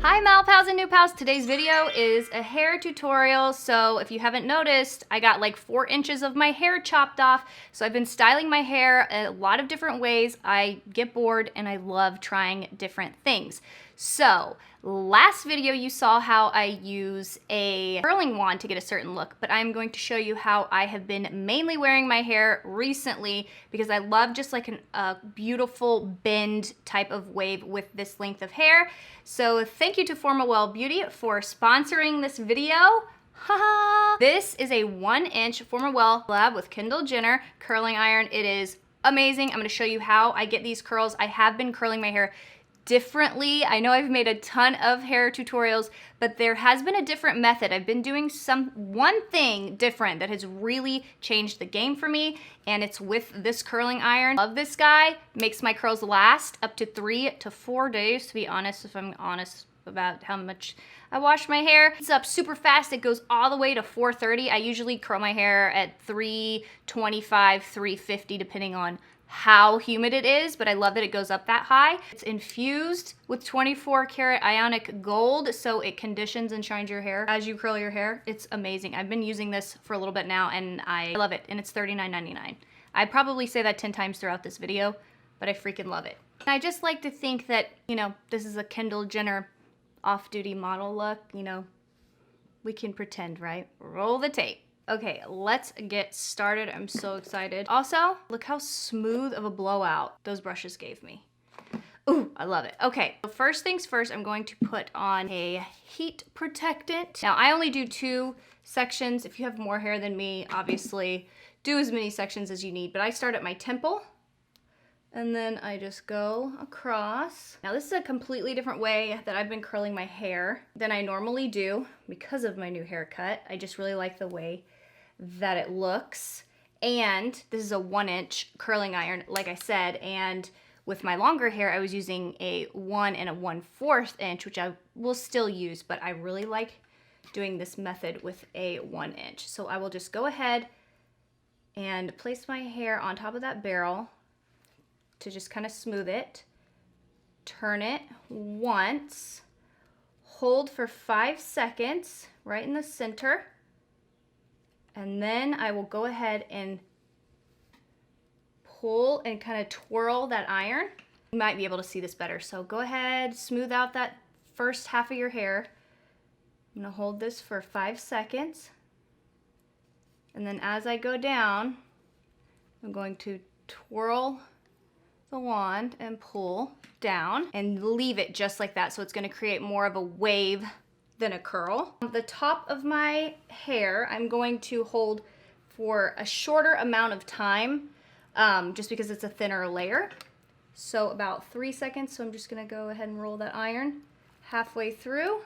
Hi Mal Pals and New Pals, today's video is a hair tutorial. So if you haven't noticed, I got like 4 inches of my hair chopped off. So I've been styling my hair a lot of different ways. I get bored and I love trying different things. So last video you saw how I use a curling wand to get a certain look, but I'm going to show you how I have been mainly wearing my hair recently because I love just like a beautiful bend type of wave with this length of hair. So thank you to Formawell Beauty for sponsoring this video. Haha! This is a 1-inch Formawell collab with Kendall Jenner curling iron. It is amazing. I'm going to show you how I get these curls. I have been curling my hair differently. I know I've made a ton of hair tutorials, but there has been a different method. I've been doing one thing different that has really changed the game for me, and it's with this curling iron. Love this guy. Makes my curls last up to 3 to 4 days, to be honest, if I'm honest about how much I wash my hair. It's up super fast. It goes all the way to 430. I usually curl my hair at 325, 350, depending on how humid it is, but I love that it goes up that high. It's infused with 24 karat ionic gold, so it conditions and shines your hair as you curl your hair. It's amazing. I've been using this for a little bit now and I love it, and it's $39.99. I'd probably say that 10 times throughout this video, but I freaking love it. And I just like to think that, you know, this is a Kendall Jenner off-duty model look, you know, we can pretend, right? Roll the tape. Okay, let's get started. I'm so excited. Also, look how smooth of a blowout those brushes gave me. Ooh, I love it. Okay, so first things first, I'm going to put on a heat protectant. Now, I only do 2 sections. If you have more hair than me, obviously, do as many sections as you need. But I start at my temple, and then I just go across. Now, this is a completely different way that I've been curling my hair than I normally do because of my new haircut. I just really like the way that it looks. And this is a 1-inch curling iron, like I said, and with my longer hair, I was using a 1 and a 1/4 inch, which I will still use, but I really like doing this method with a 1-inch. So I will just go ahead and place my hair on top of that barrel to just kind of smooth it. Turn it once, hold for 5 seconds right in the center, and then I will go ahead and pull and kind of twirl that iron. You might be able to see this better. So go ahead, smooth out that first half of your hair. I'm gonna hold this for 5 seconds. And then as I go down, I'm going to twirl the wand and pull down and leave it just like that. So it's gonna create more of a wave than a curl. The top of my hair, I'm going to hold for a shorter amount of time, just because it's a thinner layer. So about 3 seconds. So I'm just gonna go ahead and roll that iron halfway through.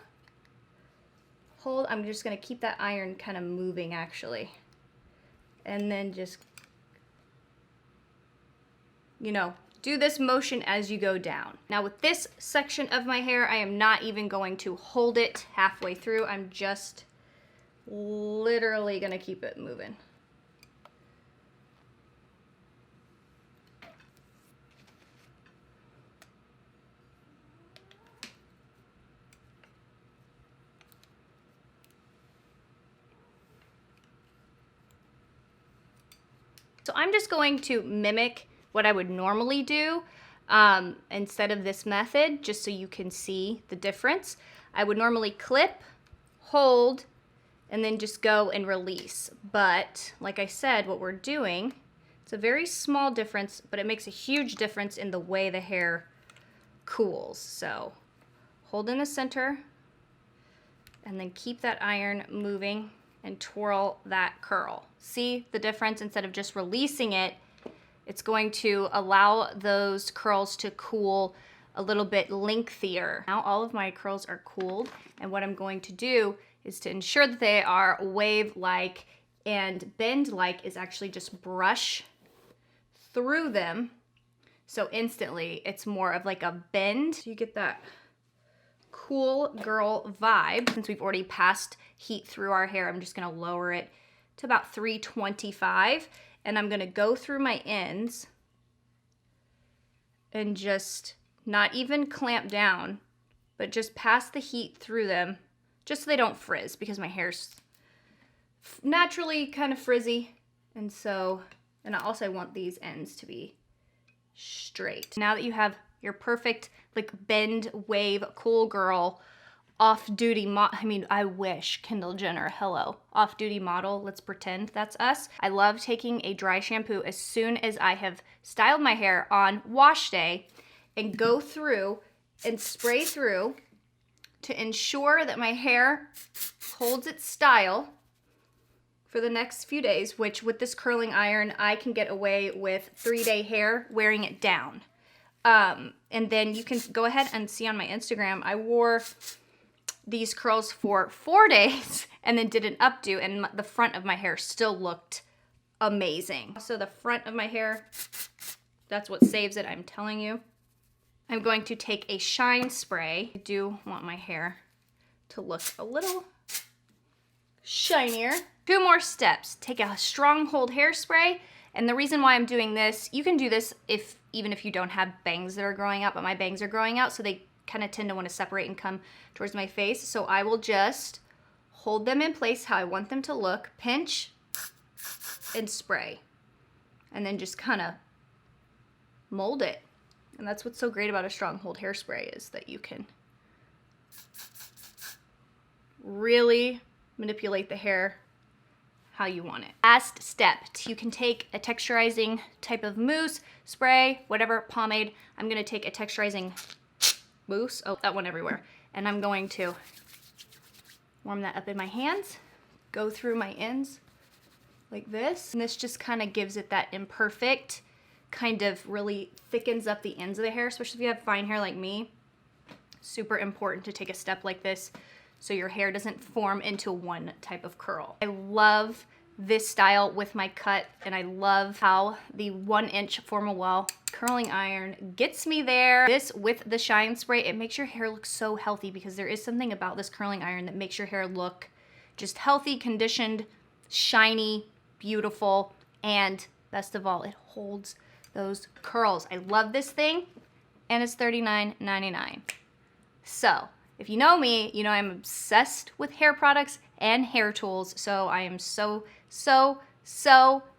Hold, I'm just gonna keep that iron kind of moving actually. And then just, you know, do this motion as you go down. Now with this section of my hair, I am not even going to hold it halfway through. I'm just literally gonna keep it moving. So I'm just going to mimic what I would normally do instead of this method, just so you can see the difference. I would normally clip, hold, and then just go and release. But like I said, what we're doing, it's a very small difference, but it makes a huge difference in the way the hair cools. So hold in the center and then keep that iron moving and twirl that curl. See the difference? Instead of just releasing it, it's going to allow those curls to cool a little bit lengthier. Now all of my curls are cooled, and what I'm going to do is to ensure that they are wave-like and bend-like is actually just brush through them. So instantly it's more of like a bend. So you get that cool girl vibe. Since we've already passed heat through our hair, I'm just gonna lower it to about 325. And I'm gonna go through my ends and just not even clamp down, but just pass the heat through them just so they don't frizz, because my hair's naturally kind of frizzy. And also I want these ends to be straight. Now that you have your perfect like bend, wave, cool girl, off-duty I wish, Kendall Jenner, hello. Off-duty model, let's pretend that's us. I love taking a dry shampoo as soon as I have styled my hair on wash day and go through and spray through to ensure that my hair holds its style for the next few days, which with this curling iron, I can get away with 3-day hair wearing it down. And then you can go ahead and see on my Instagram, I wore these curls for 4 days and then did an updo, and the front of my hair still looked amazing. So the front of my hair, that's what saves it, I'm telling you. I'm going to take a shine spray. I do want my hair to look a little shinier. 2 more steps. Take a stronghold hairspray. And the reason why I'm doing this, you can do this even if you don't have bangs that are growing out, but my bangs are growing out, so they kind of tend to want to separate and come towards my face. So I will just hold them in place how I want them to look, pinch, and spray. And then just kind of mold it. And that's what's so great about a stronghold hairspray, is that you can really manipulate the hair how you want it. Last step, you can take a texturizing type of mousse, spray, whatever, pomade. I'm gonna take a texturizing mousse, oh, that went everywhere. And I'm going to warm that up in my hands, go through my ends like this. And this just kind of gives it that imperfect, kind of really thickens up the ends of the hair, especially if you have fine hair like me. Super important to take a step like this so your hair doesn't form into one type of curl. I love this style with my cut, and I love how the 1-inch Formal Well curling iron gets me there. This with the shine spray, it makes your hair look so healthy, because there is something about this curling iron that makes your hair look just healthy, conditioned, shiny, beautiful, and best of all, it holds those curls. I love this thing, and it's $39.99. So if you know me, you know I'm obsessed with hair products and hair tools, so I am so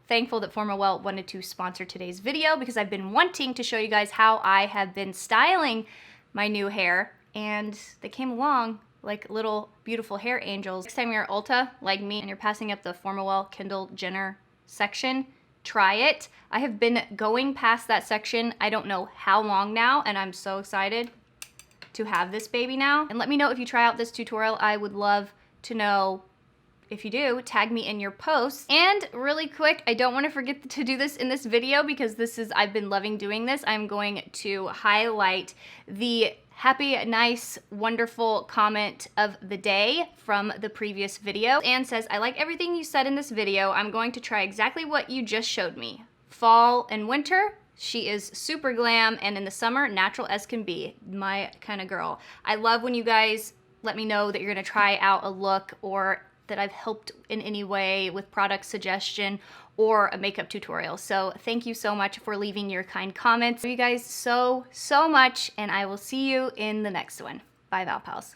thankful that Formal Well wanted to sponsor today's video, because I've been wanting to show you guys how I have been styling my new hair, and they came along like little beautiful hair angels. Next time you're at Ulta, like me, and you're passing up the Formal Well Kendall Jenner section, try it. I have been going past that section I don't know how long now, and I'm so excited to have this baby now. And let me know if you try out this tutorial. I would love to know if you do. Tag me in your posts. And really quick, I don't want to forget to do this in this video, because I've been loving doing this. I'm going to highlight the happy, nice, wonderful comment of the day from the previous video, and says, I like everything you said in this video. I'm going to try exactly what you just showed me. Fall and winter, she is super glam, and in the summer, natural as can be. My kind of girl. I love when you guys let me know that you're gonna try out a look, or that I've helped in any way with product suggestion or a makeup tutorial. So thank you so much for leaving your kind comments. Love you guys so much, and I will see you in the next one. Bye, Val Pals.